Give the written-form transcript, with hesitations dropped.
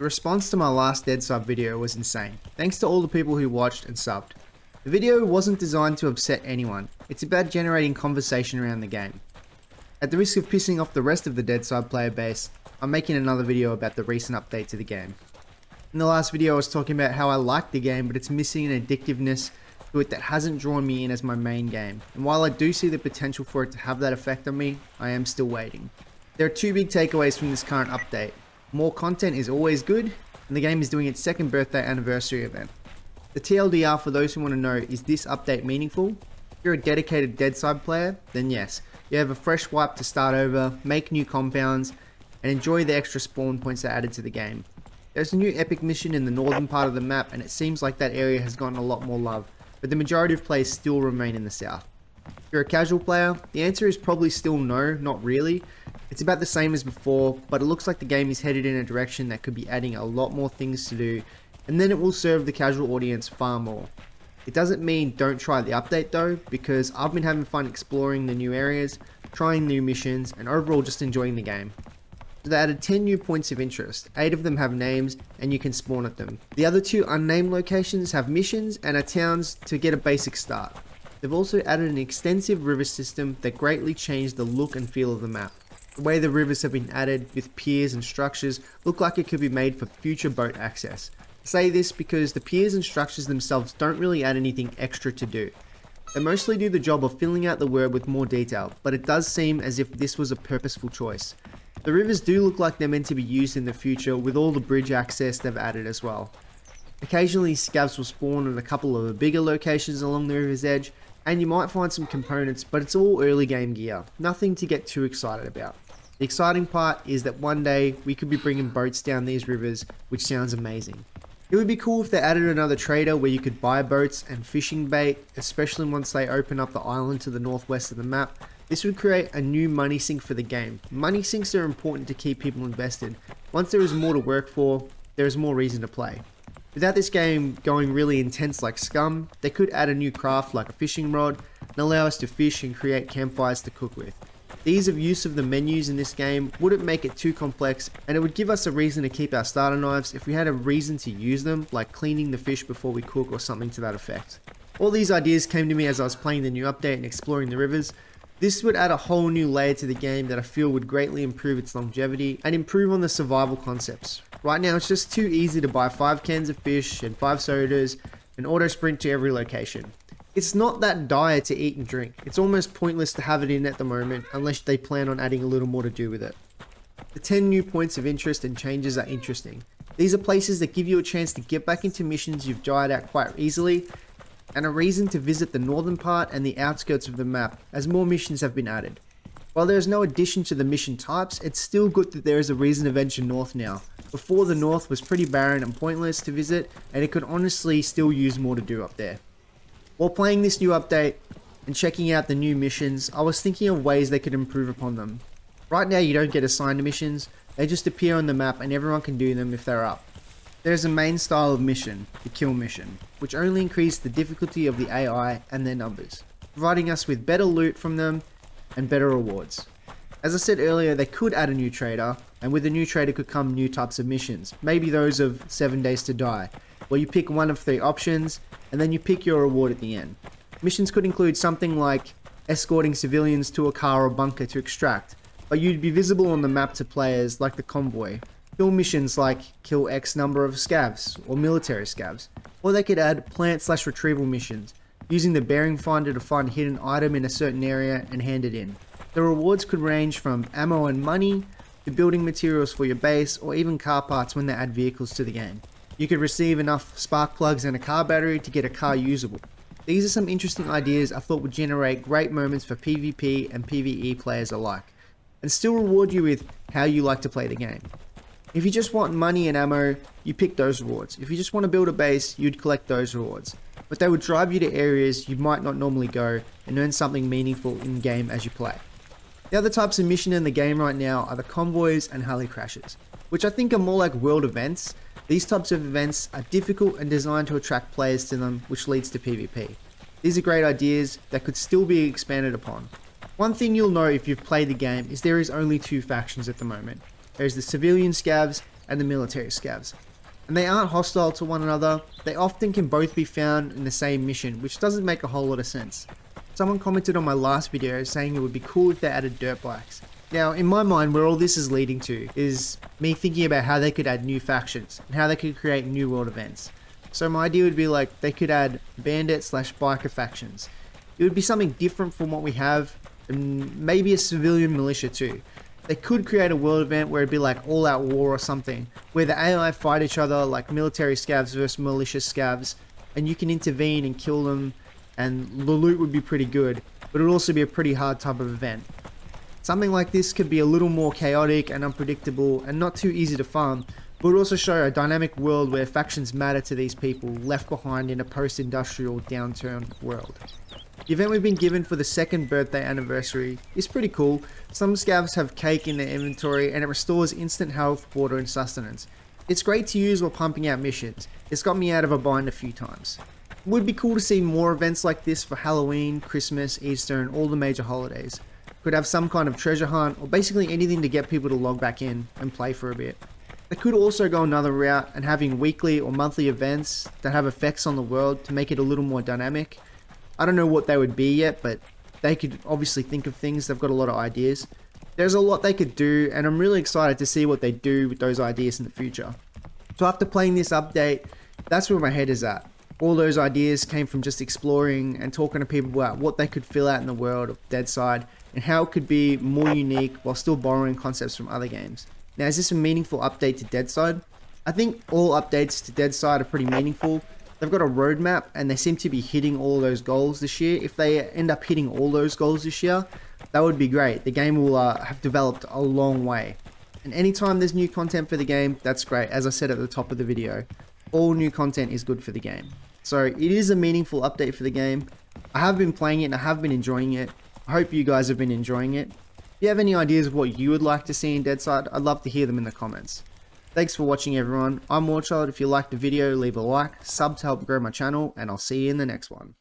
The response to my last Dead Sub video was insane. Thanks to all the people who watched and subbed. The video wasn't designed to upset anyone. It's about generating conversation around the game. At the risk of pissing off the rest of the Dead Sub player base, I'm making another video about the recent update to the game. In the last video I was talking about how I like the game, but it's missing an addictiveness to it that hasn't drawn me in as my main game. And while I do see the potential for it to have that effect on me, I am still waiting. There are two big takeaways from this current update. More content is always good, and the game is doing its second birthday anniversary event. The TLDR for those who want to know, is this update meaningful? If you're a dedicated Dead Sub player, then yes. You have a fresh wipe to start over, make new compounds, and enjoy the extra spawn points that added to the game. There's a new epic mission in the northern part of the map, and it seems like that area has gotten a lot more love, but the majority of players still remain in the south. If you're a casual player, the answer is probably still no, not really. It's about the same as before, but it looks like the game is headed in a direction that could be adding a lot more things to do, and then it will serve the casual audience far more. It doesn't mean don't try the update though, because I've been having fun exploring the new areas, trying new missions, and overall just enjoying the game. So they added 10 new points of interest, 8 of them have names, and you can spawn at them. The other 2 unnamed locations have missions and are towns to get a basic start. They've also added an extensive river system that greatly changed the look and feel of the map. The way the rivers have been added with piers and structures look like it could be made for future boat access. I say this because the piers and structures themselves don't really add anything extra to do. They mostly do the job of filling out the word with more detail, but it does seem as if this was a purposeful choice. The rivers do look like they're meant to be used in the future with all the bridge access they've added as well. Occasionally scavs will spawn at a couple of the bigger locations along the river's edge, and you might find some components, but it's all early game gear, nothing to get too excited about. The exciting part is that one day we could be bringing boats down these rivers, which sounds amazing. It would be cool if they added another trader where you could buy boats and fishing bait, especially once they open up the island to the northwest of the map. This would create a new money sink for the game. Money sinks are important to keep people invested. Once there is more to work for, there is more reason to play. Without this game going really intense like Scum, they could add a new craft like a fishing rod and allow us to fish and create campfires to cook with. The ease of use of the menus in this game wouldn't make it too complex, and it would give us a reason to keep our starter knives if we had a reason to use them, like cleaning the fish before we cook or something to that effect. All these ideas came to me as I was playing the new update and exploring the rivers. This would add a whole new layer to the game that I feel would greatly improve its longevity and improve on the survival concepts. Right now it's just too easy to buy 5 cans of fish and 5 sodas and auto sprint to every location. It's not that dire to eat and drink. It's almost pointless to have it in at the moment unless they plan on adding a little more to do with it. The 10 new points of interest and changes are interesting. These are places that give you a chance to get back into missions you've died at quite easily, and a reason to visit the northern part and the outskirts of the map as more missions have been added. While there is no addition to the mission types, it's still good that there is a reason to venture north now. Before, the north was pretty barren and pointless to visit, and it could honestly still use more to do up there. While playing this new update and checking out the new missions, I was thinking of ways they could improve upon them. Right now you don't get assigned to missions, they just appear on the map and everyone can do them if they're up. There is a main style of mission, the kill mission, which only increases the difficulty of the AI and their numbers, providing us with better loot from them and better rewards. As I said earlier, they could add a new trader, and with the new trader could come new types of missions, maybe those of 7 days to die, where you pick one of 3 options and then you pick your reward at the end. Missions could include something like escorting civilians to a car or bunker to extract, but you'd be visible on the map to players like the convoy. Kill missions like kill X number of scavs or military scavs, or they could add plant/retrieval missions, using the bearing finder to find a hidden item in a certain area and hand it in. The rewards could range from ammo and money to building materials for your base, or even car parts when they add vehicles to the game. You could receive enough spark plugs and a car battery to get a car usable. These are some interesting ideas I thought would generate great moments for PvP and PvE players alike, and still reward you with how you like to play the game. If you just want money and ammo, you pick those rewards. If you just want to build a base, you'd collect those rewards. But they would drive you to areas you might not normally go and earn something meaningful in game as you play. The other types of mission in the game right now are the convoys and heli crashes, which I think are more like world events. These types of events are difficult and designed to attract players to them, which leads to PvP. These are great ideas that could still be expanded upon. One thing you'll know if you've played the game is there is only 2 factions at the moment. There's the civilian scavs and the military scavs. And they aren't hostile to one another, they often can both be found in the same mission, which doesn't make a whole lot of sense. Someone commented on my last video saying it would be cool if they added dirt bikes. Now, in my mind, where all this is leading to is me thinking about how they could add new factions and how they could create new world events. So my idea would be like they could add bandit/biker factions. It would be something different from what we have, and maybe a civilian militia too. They could create a world event where it'd be like all out war or something, where the AI fight each other like military scavs versus militia scavs, and you can intervene and kill them, and the loot would be pretty good, but it would also be a pretty hard type of event. Something like this could be a little more chaotic and unpredictable and not too easy to farm, but would also show a dynamic world where factions matter to these people left behind in a post-industrial downturn world. The event we've been given for the second birthday anniversary is pretty cool. Some scavs have cake in their inventory and it restores instant health, water and sustenance. It's great to use while pumping out missions. It's got me out of a bind a few times. It would be cool to see more events like this for Halloween, Christmas, Easter and all the major holidays. Could have some kind of treasure hunt or basically anything to get people to log back in and play for a bit. They could also go another route and having weekly or monthly events that have effects on the world to make it a little more dynamic. I don't know what they would be yet, but they could obviously think of things. They've got a lot of ideas. There's a lot they could do and I'm really excited to see what they do with those ideas in the future. So after playing this update, that's where my head is at. All those ideas came from just exploring and talking to people about what they could fill out in the world of Deadside and how it could be more unique while still borrowing concepts from other games. Now, is this a meaningful update to Deadside? I think all updates to Deadside are pretty meaningful. They've got a roadmap and they seem to be hitting all those goals this year. If they end up hitting all those goals this year, that would be great. The game will have developed a long way. And anytime there's new content for the game, that's great. As I said at the top of the video, all new content is good for the game. So it is a meaningful update for the game. I have been playing it and I have been enjoying it. I hope you guys have been enjoying it. If you have any ideas of what you would like to see in Deadside, I'd love to hear them in the comments. Thanks for watching everyone. I'm Warchild. If you liked the video, leave a like, sub to help grow my channel, and I'll see you in the next one.